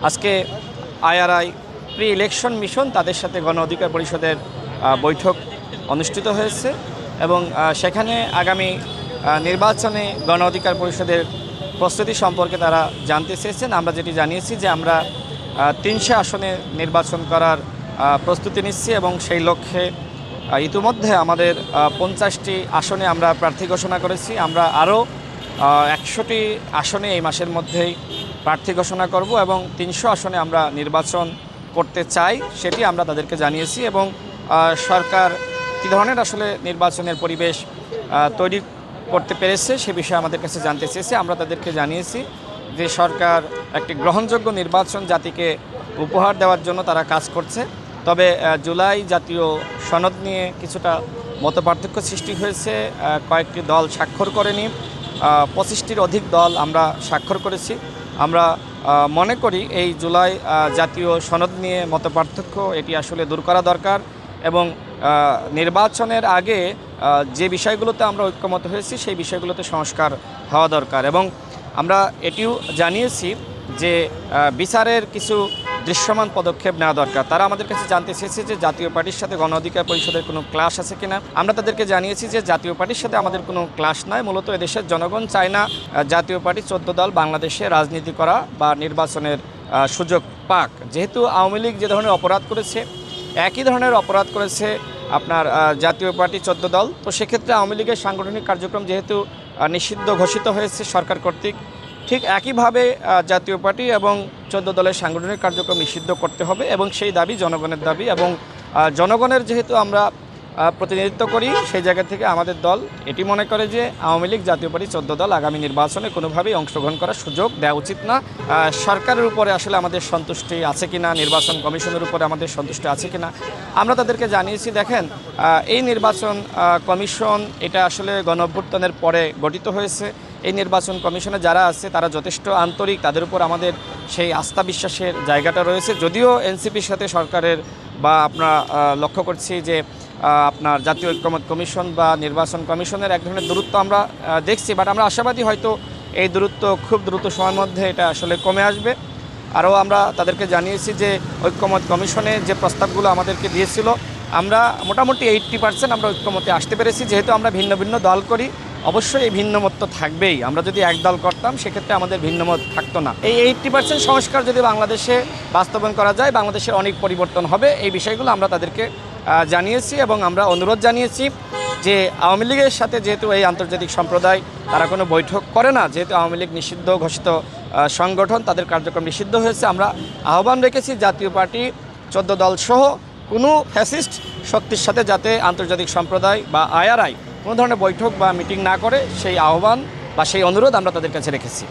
আজকে IRI pre election mission তাদের সাথে গণ অধিকার পরিষদের বৈঠক অনুষ্ঠিত হয়েছে এবং সেখানে আগামী নির্বাচনে গণ অধিকার পরিষদের প্রস্তুতি সম্পর্কে তারা জানতে চেয়েছেন। আমরা যেটি জানিয়েছি যে আমরা 300 আসনে নির্বাচন করার প্রস্তুতি নিচ্ছি এবং সেই লক্ষ্যে ইতিমধ্যে আমাদের 50টি আসনে আমরা প্রার্থী ঘোষণা করেছি। আমরা আরও 100টি আসনে এই মাসের মধ্যেই প্রার্থী ঘোষণা করব এবং 300 আসনে আমরা নির্বাচন করতে চাই সেটি আমরা তাদেরকে জানিয়েছি এবং সরকার কী ধরনের আসলে নির্বাচনের পরিবেশ তৈরি করতে পেরেছে সে বিষয়ে আমাদের কাছে জানতে চেয়েছে। আমরা তাদেরকে জানিয়েছি যে সরকার একটি গ্রহণযোগ্য নির্বাচন জাতিকে উপহার দেওয়ার জন্য তারা কাজ করছে। তবে জুলাই জাতীয় সনদ নিয়ে কিছুটা মতপার্থক্য সৃষ্টি হয়েছে। কয়েকটি দল স্বাক্ষর করেনি, 25টির অধিক দল আমরা স্বাক্ষর করেছি। আমরা মনে করি এই জুলাই জাতীয় সনদ নিয়ে মতপার্থক্য এটি আসলে দূর করা দরকার এবং নির্বাচনের আগে যে বিষয়গুলোতে আমরা ঐক্যমত হয়েছি সেই বিষয়গুলোতে সংস্কার হওয়া দরকার এবং আমরা এটিও জানিয়েছি যে বিচারের কিছু দৃশ্যমান পদক্ষেপ নেওয়া দরকার। তারা আমাদের কাছে জানতে চেয়েছে যে জাতীয় পার্টির সাথে গণ অধিকার পরিষদের কোনো ক্লাশ আছে কিনা। আমরা তাদেরকে জানিয়েছি যে জাতীয় পার্টির সাথে আমাদের কোনো ক্লাশ নয়। মূলত এদেশের জনগণ চায় না জাতীয় পার্টি 14 দল বাংলাদেশে রাজনীতি করা বা নির্বাচনের সুযোগ পাক। যেহেতু আওয়ামী লীগ যে ধরনের অপরাধ করেছে একই ধরনের অপরাধ করেছে আপনার জাতীয় পার্টি 14 দল, তো সেক্ষেত্রে আওয়ামী লীগের সাংগঠনিক কার্যক্রম যেহেতু নিষিদ্ধ ঘোষিত হয়েছে সরকার কর্তৃক, ঠিক একইভাবে জাতীয় পার্টি এবং 14 দলের সাংগঠনিক কার্যক্রম নিষিদ্ধ করতে হবে এবং সেই দাবি জনগণের দাবি এবং জনগণের যেহেতু আমরা প্রতিনিধিত্ব করি সেই জায়গা থেকে আমাদের দল এটি মনে করে যে আওয়ামী লীগ জাতীয় পার্টি 14 দল আগামী নির্বাচনে কোনোভাবেই অংশগ্রহণ করার সুযোগ দেওয়া উচিত না। সরকারের উপরে আসলে আমাদের সন্তুষ্টি আছে কিনা, নির্বাচন কমিশনের উপরে আমাদের সন্তুষ্টি আছে কিনা আমরা তাদেরকে জানিয়েছি। দেখেন, এই নির্বাচন কমিশন এটা আসলে গণঅভ্যুত্থানের পরে গঠিত হয়েছে। এই নির্বাচন কমিশনে যারা আছে তারা যথেষ্ট আন্তরিক, তাদের উপর আমাদের সেই আস্থা বিশ্বাসের জায়গাটা রয়েছে। যদিও এনসিপির সাথে সরকারের বা আমরা লক্ষ্য করছি যে আপনার জাতীয় ঐক্যমত্য কমিশন বা নির্বাচন কমিশনের এক ধরনের দূরত্ব আমরা দেখছি, বাট আমরা আশাবাদী হয়তো এই দূরত্ব খুব দ্রুত সময়ের মধ্যে এটা আসলে কমে আসবে। আরও আমরা তাদেরকে জানিয়েছি যে ঐক্যমত্য কমিশনে যে প্রস্তাবগুলো আমাদেরকে দিয়েছিল আমরা মোটামুটি 80% আমরা ঐক্যমতে আসতে পেরেছি। যেহেতু আমরা ভিন্ন ভিন্ন দল করি অবশ্যই এই ভিন্নমত তো থাকবেই। আমরা যদি এক দল করতাম সেক্ষেত্রে আমাদের ভিন্নমত থাকতো না। এই 80% সংস্কার যদি বাংলাদেশে বাস্তবায়ন করা যায় বাংলাদেশের অনেক পরিবর্তন হবে। এই বিষয়গুলো আমরা তাদেরকে জানিয়েছি এবং আমরা অনুরোধ জানিয়েছি যে আওয়ামী লীগের সাথে যেহেতু এই আন্তর্জাতিক সম্প্রদায় তারা কোনো বৈঠক করে না, যেহেতু আওয়ামী লীগ নিষিদ্ধ ঘোষিত সংগঠন, তাদের কার্যক্রম নিষিদ্ধ হয়েছে, আমরা আহ্বান রেখেছি জাতীয় পার্টি 14 দল সহ কোনো ফ্যাসিস্ট শক্তির সাথে যাতে আন্তর্জাতিক সম্প্রদায় বা আইআরআই কোনো ধরনের বৈঠক বা মিটিং না করে সেই আহ্বান বা সেই অনুরোধ আমরা তাদের কাছে রেখেছি।